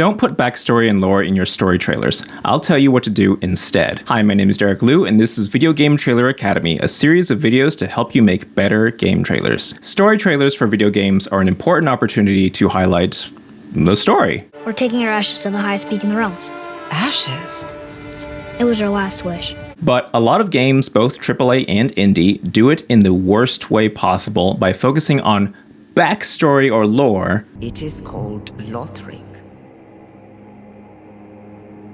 Don't put backstory and lore in your story trailers. I'll tell you what to do instead. Hi, my name is Derek Lieu, and this is Video Game Trailer Academy, a series of videos to help you make better game trailers. Story trailers for video games are an important opportunity to highlight the story. We're taking our ashes to the highest peak in the realms. Ashes? It was our last wish. But a lot of games, both AAA and indie, do it in the worst way possible by focusing on backstory or lore. It is called Lothric,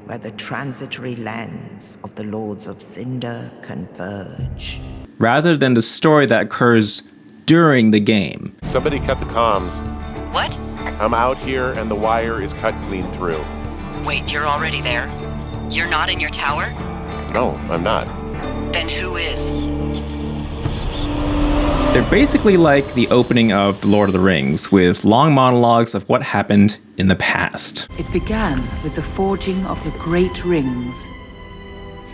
where the transitory lands of the Lords of Cinder converge. Rather than the story that occurs during the game. Somebody cut the comms. What? I'm out here and the wire is cut clean through. Wait, you're already there? You're not in your tower? No, I'm not. Then who is? They're basically like the opening of The Lord of the Rings, with long monologues of what happened in the past. It began with the forging of the great rings.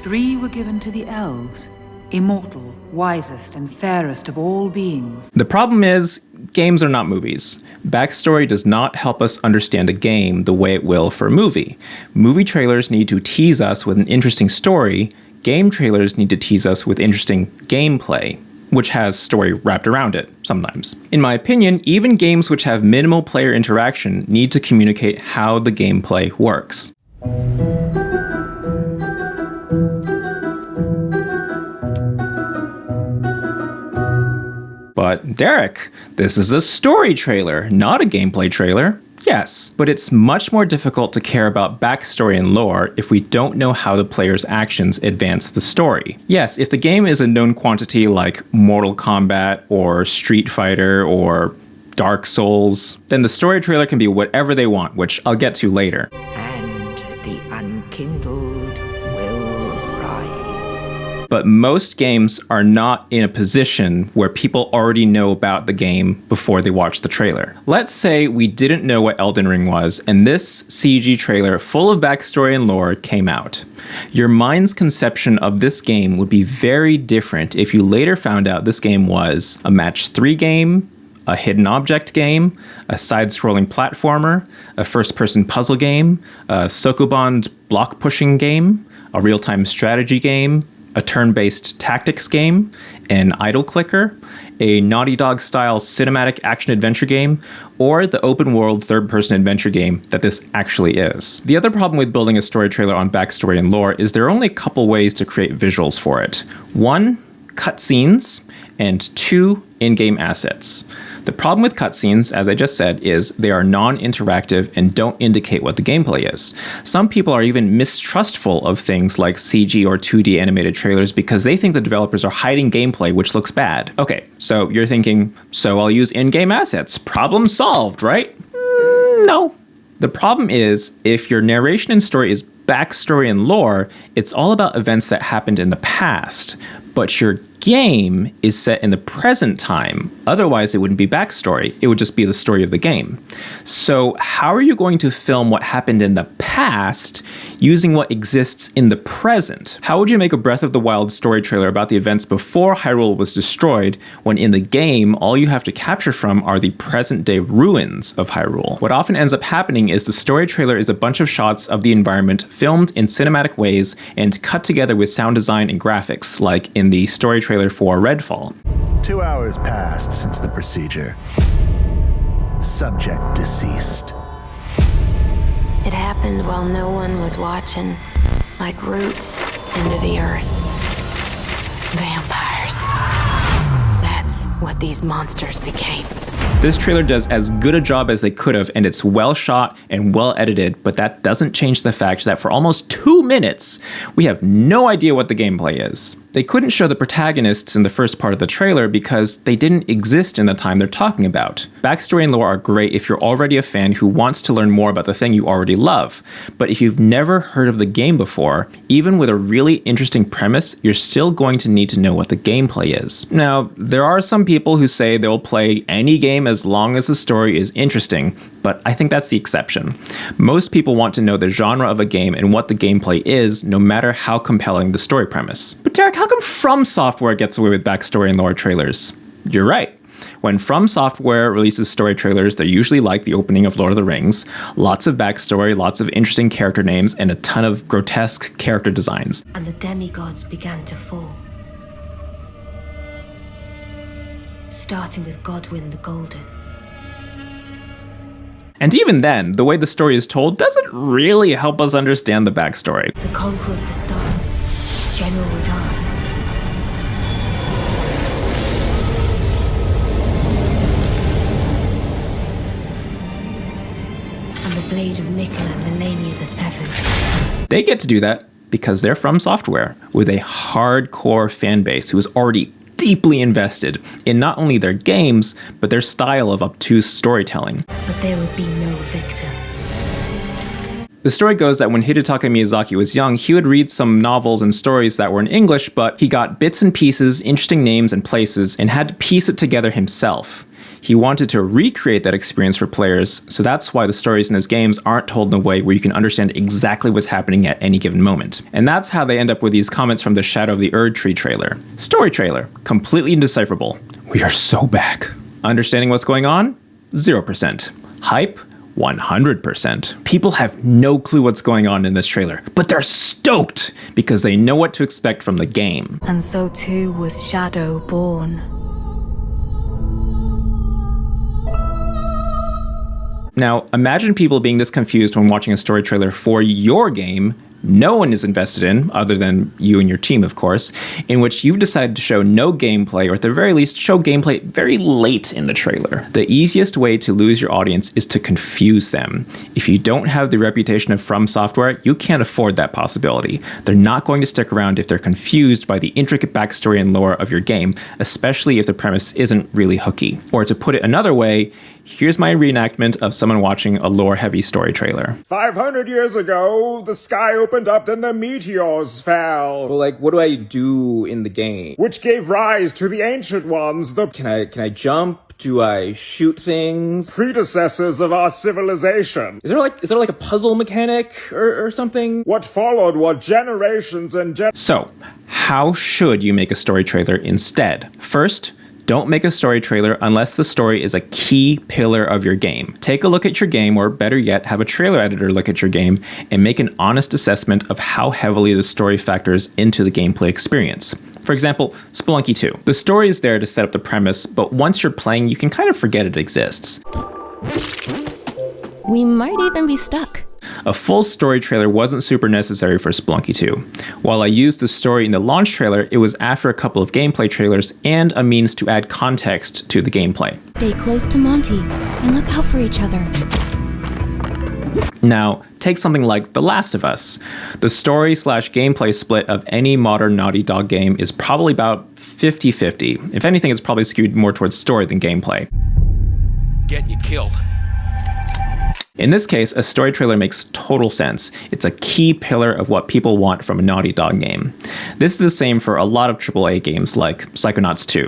3 were given to the elves, immortal, wisest, and fairest of all beings. The problem is, games are not movies. Backstory does not help us understand a game the way it will for a movie. Movie trailers need to tease us with an interesting story. Game trailers need to tease us with interesting gameplay, which has story wrapped around it, sometimes. In my opinion, even games which have minimal player interaction need to communicate how the gameplay works. But Derek, this is a story trailer, not a gameplay trailer. Yes, but it's much more difficult to care about backstory and lore if we don't know how the player's actions advance the story. Yes, if the game is a known quantity like Mortal Kombat or Street Fighter or Dark Souls, then the story trailer can be whatever they want, which I'll get to later. And the unkindled will rise. But most games are not in a position where people already know about the game before they watch the trailer. Let's say we didn't know what Elden Ring was, and this CG trailer full of backstory and lore came out. Your mind's conception of this game would be very different if you later found out this game was a match 3 game, a hidden object game, a side-scrolling platformer, a first-person puzzle game, a Sokoban block pushing game, a real-time strategy game, a turn-based tactics game, an idle clicker, a Naughty Dog-style cinematic action-adventure game, or the open-world third-person adventure game that this actually is. The other problem with building a story trailer on backstory and lore is there are only a couple ways to create visuals for it. 1, cutscenes, and 2, in-game assets. The problem with cutscenes, as I just said, is they are non-interactive and don't indicate what the gameplay is. Some people are even mistrustful of things like CG or 2D animated trailers because they think the developers are hiding gameplay which looks bad. Okay, so you're thinking, so I'll use in-game assets. Problem solved, right? No. The problem is, if your narration and story is backstory and lore, it's all about events that happened in the past, but your game is set in the present time. Otherwise, it wouldn't be backstory. It would just be the story of the game. So how are you going to film what happened in the past using what exists in the present? How would you make a Breath of the Wild story trailer about the events before Hyrule was destroyed, when in the game, all you have to capture from are the present-day ruins of Hyrule? What often ends up happening is the story trailer is a bunch of shots of the environment filmed in cinematic ways and cut together with sound design and graphics, like in the story trailer for Redfall. 2 hours passed since the procedure. Subject deceased. It happened while no one was watching, like roots into the earth. Vampires. That's what these monsters became. This trailer does as good a job as they could have, and it's well shot and well edited, but that doesn't change the fact that for almost 2 minutes, we have no idea what the gameplay is. They couldn't show the protagonists in the first part of the trailer because they didn't exist in the time they're talking about. Backstory and lore are great if you're already a fan who wants to learn more about the thing you already love. But if you've never heard of the game before, even with a really interesting premise, you're still going to need to know what the gameplay is. Now, there are some people who say they'll play any game as long as the story is interesting, but I think that's the exception. Most people want to know the genre of a game and what the gameplay is, no matter how compelling the story premise. But Derek, how come FromSoftware gets away with backstory and lore trailers? You're right. When FromSoftware releases story trailers, they're usually like the opening of Lord of the Rings. Lots of backstory, lots of interesting character names, and a ton of grotesque character designs. And the demigods began to fall. Starting with Godwyn the Golden. And even then, the way the story is told doesn't really help us understand the backstory. The Conqueror of the Stars, General Radar. And the Blade of Mikkel and Melania the Seventh. They get to do that because they're FromSoftware, with a hardcore fan base who is already deeply invested in not only their games, but their style of obtuse storytelling. But there would be no victor. The story goes that when Hidetaka Miyazaki was young, he would read some novels and stories that were in English, but he got bits and pieces, interesting names and places, and had to piece it together himself. He wanted to recreate that experience for players, so that's why the stories in his games aren't told in a way where you can understand exactly what's happening at any given moment. And that's how they end up with these comments from the Shadow of the Erdtree trailer. Story trailer, completely indecipherable. We are so back. Understanding what's going on? 0%. Hype? 100%. People have no clue what's going on in this trailer, but they're stoked because they know what to expect from the game. And so too was Shadow born. Now, imagine people being this confused when watching a story trailer for your game no one is invested in, other than you and your team, of course, in which you've decided to show no gameplay, or at the very least, show gameplay very late in the trailer. The easiest way to lose your audience is to confuse them. If you don't have the reputation of FromSoftware, you can't afford that possibility. They're not going to stick around if they're confused by the intricate backstory and lore of your game, especially if the premise isn't really hooky. Or to put it another way, here's my reenactment of someone watching a lore-heavy story trailer. 500 years ago, the sky opened up and the meteors fell. Well, like, what do I do in the game? Which gave rise to the ancient ones, the... Can I jump? Do I shoot things? Predecessors of our civilization. Is there like a puzzle mechanic or something? What followed were generations and So, how should you make a story trailer instead? First, don't make a story trailer unless the story is a key pillar of your game. Take a look at your game, or better yet, have a trailer editor look at your game and make an honest assessment of how heavily the story factors into the gameplay experience. For example, Spelunky 2. The story is there to set up the premise, but once you're playing, you can kind of forget it exists. We might even be stuck. A full story trailer wasn't super necessary for Spelunky 2. While I used the story in the launch trailer, it was after a couple of gameplay trailers and a means to add context to the gameplay. Stay close to Monty and look out for each other. Now, take something like The Last of Us. The story/gameplay split of any modern Naughty Dog game is probably about 50-50. If anything, it's probably skewed more towards story than gameplay. Get you killed. In this case, a story trailer makes total sense. It's a key pillar of what people want from a Naughty Dog game. This is the same for a lot of AAA games like Psychonauts 2.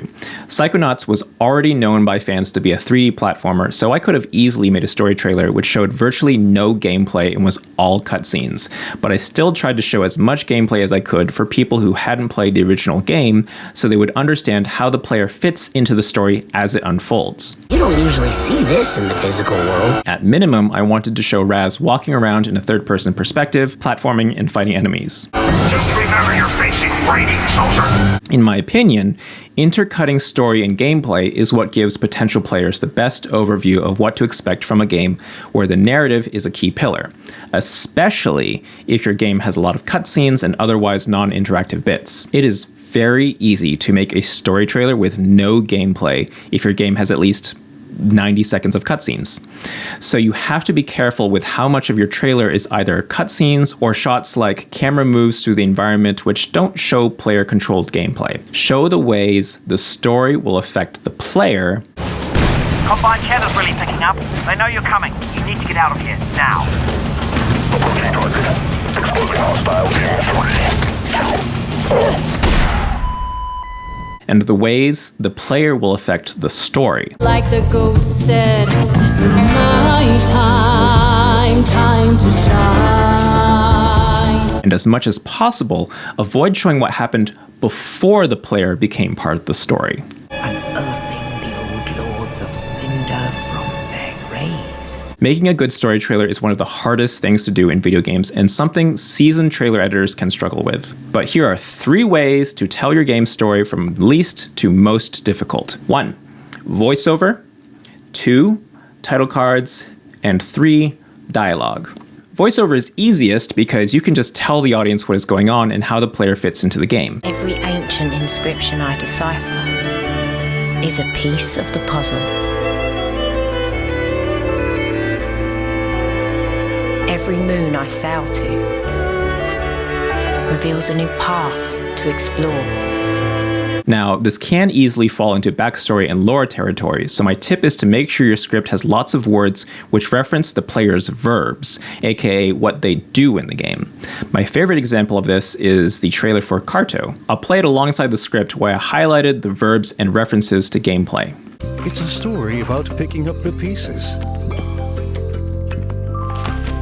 Psychonauts was already known by fans to be a 3D platformer, so I could have easily made a story trailer which showed virtually no gameplay and was all cutscenes. But I still tried to show as much gameplay as I could for people who hadn't played the original game, so they would understand how the player fits into the story as it unfolds. You don't usually see this in the physical world. At minimum, I wanted to show Raz walking around in a third-person perspective, platforming and fighting enemies. Just remember you're facing raining soldier. In my opinion, intercutting story and gameplay is what gives potential players the best overview of what to expect from a game where the narrative is a key pillar, especially if your game has a lot of cutscenes and otherwise non-interactive bits. It is very easy to make a story trailer with no gameplay if your game has at least 90 seconds of cutscenes. So you have to be careful with how much of your trailer is either cutscenes or shots like camera moves through the environment which don't show player-controlled gameplay. Show the ways the story will affect the player. Combined channel's really picking up. They know you're coming. You need to get out of here, now. And the ways the player will affect the story. Like the goat said, this is my time to shine. And as much as possible, avoid showing what happened before the player became part of the story. Unearthing the old Making a good story trailer is one of the hardest things to do in video games and something seasoned trailer editors can struggle with. But here are 3 ways to tell your game's story from least to most difficult. 1. Voiceover. 2. Title cards. And 3. Dialogue. Voiceover is easiest because you can just tell the audience what is going on and how the player fits into the game. Every ancient inscription I decipher is a piece of the puzzle. Every moon I sail to reveals a new path to explore. Now, this can easily fall into backstory and lore territory, so my tip is to make sure your script has lots of words which reference the player's verbs, aka what they do in the game. My favorite example of this is the trailer for Carto. I'll play it alongside the script where I highlighted the verbs and references to gameplay. It's a story about picking up the pieces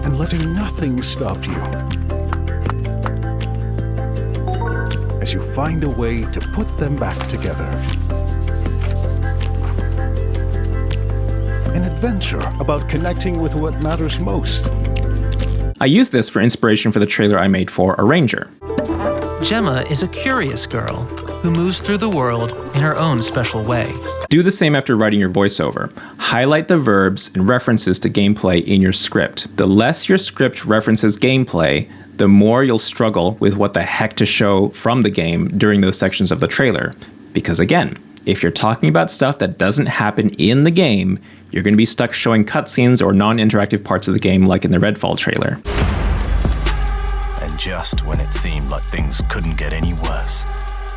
and letting nothing stop you as you find a way to put them back together. An adventure about connecting with what matters most. I used this for inspiration for the trailer I made for A Ranger. Gemma is a curious girl who moves through the world in her own special way. Do the same after writing your voiceover. Highlight the verbs and references to gameplay in your script. The less your script references gameplay, the more you'll struggle with what the heck to show from the game during those sections of the trailer. Because again, if you're talking about stuff that doesn't happen in the game, you're going to be stuck showing cutscenes or non-interactive parts of the game like in the Redfall trailer. And just when it seemed like things couldn't get any worse,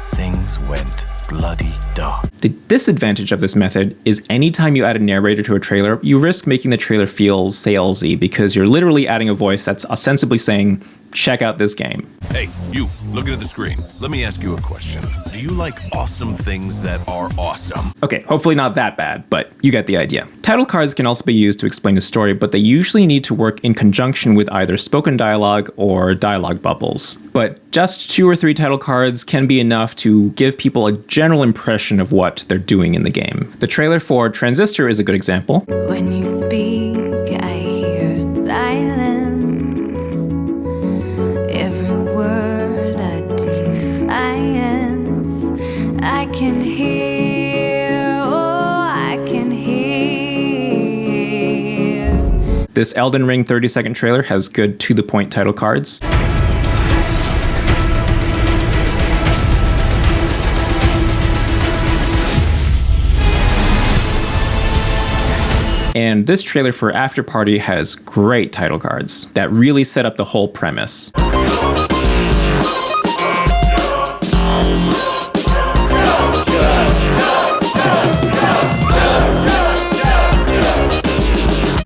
things went bloody dark. The disadvantage of this method is anytime you add a narrator to a trailer, you risk making the trailer feel salesy because you're literally adding a voice that's ostensibly saying, check out this game. Hey, you, looking at the screen. Let me ask you a question. Do you like awesome things that are awesome? Okay, hopefully not that bad, but you get the idea. Title cards can also be used to explain a story, but they usually need to work in conjunction with either spoken dialogue or dialogue bubbles. But just 2 or 3 title cards can be enough to give people a general impression of what they're doing in the game. The trailer for Transistor is a good example. When you speak, I hear silence. Every word a defiance. I can hear, oh, I can hear. This Elden Ring 30-second trailer has good to-the-point title cards. And this trailer for After Party has great title cards that really set up the whole premise.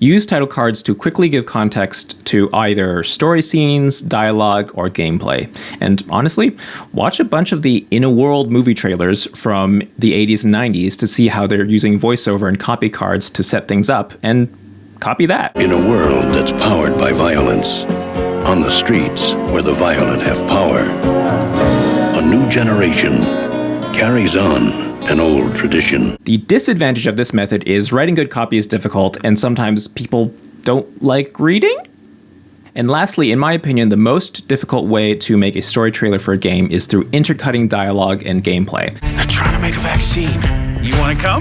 Use title cards to quickly give context to either story scenes, dialogue, or gameplay. And honestly, watch a bunch of the in-a-world movie trailers from the 80s and 90s to see how they're using voiceover and copy cards to set things up, and copy that. In a world that's powered by violence, on the streets where the violent have power, a new generation carries on an old tradition. The disadvantage of this method is writing good copy is difficult, and sometimes people don't like reading. And lastly, in my opinion, the most difficult way to make a story trailer for a game is through intercutting dialogue and gameplay. They're trying to make a vaccine. You want to come?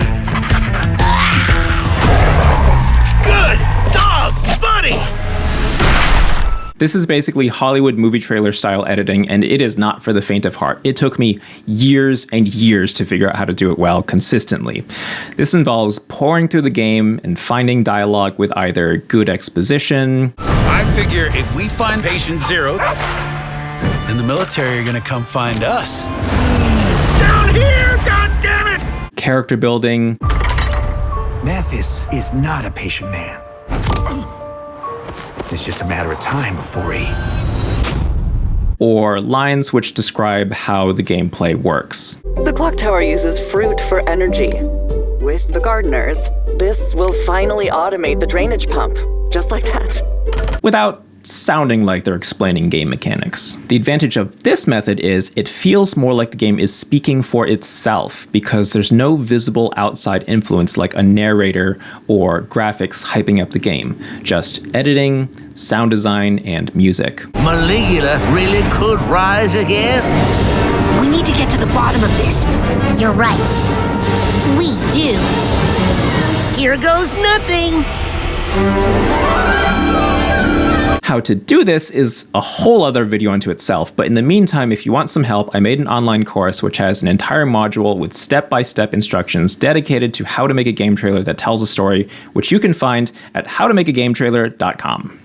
Good dog, buddy! This is basically Hollywood movie trailer style editing, and it is not for the faint of heart. It took me years and years to figure out how to do it well consistently. This involves pouring through the game and finding dialogue with either good exposition. I figure if we find patient 0, then the military are gonna come find us. Down here, goddammit! Character building. Mathis is not a patient man. It's just a matter of time before he... Or lines which describe how the gameplay works. The clock tower uses fruit for energy. With the gardeners, this will finally automate the drainage pump, just like that. Without sounding like they're explaining game mechanics. The advantage of this method is it feels more like the game is speaking for itself because there's no visible outside influence like a narrator or graphics hyping up the game. Just editing, sound design, and music. Maligula really could rise again. We need to get to the bottom of this. You're right. We do. Here goes nothing. How to do this is a whole other video unto itself, but in the meantime, if you want some help, I made an online course which has an entire module with step-by-step instructions dedicated to how to make a game trailer that tells a story, which you can find at howtomakeagametrailer.com.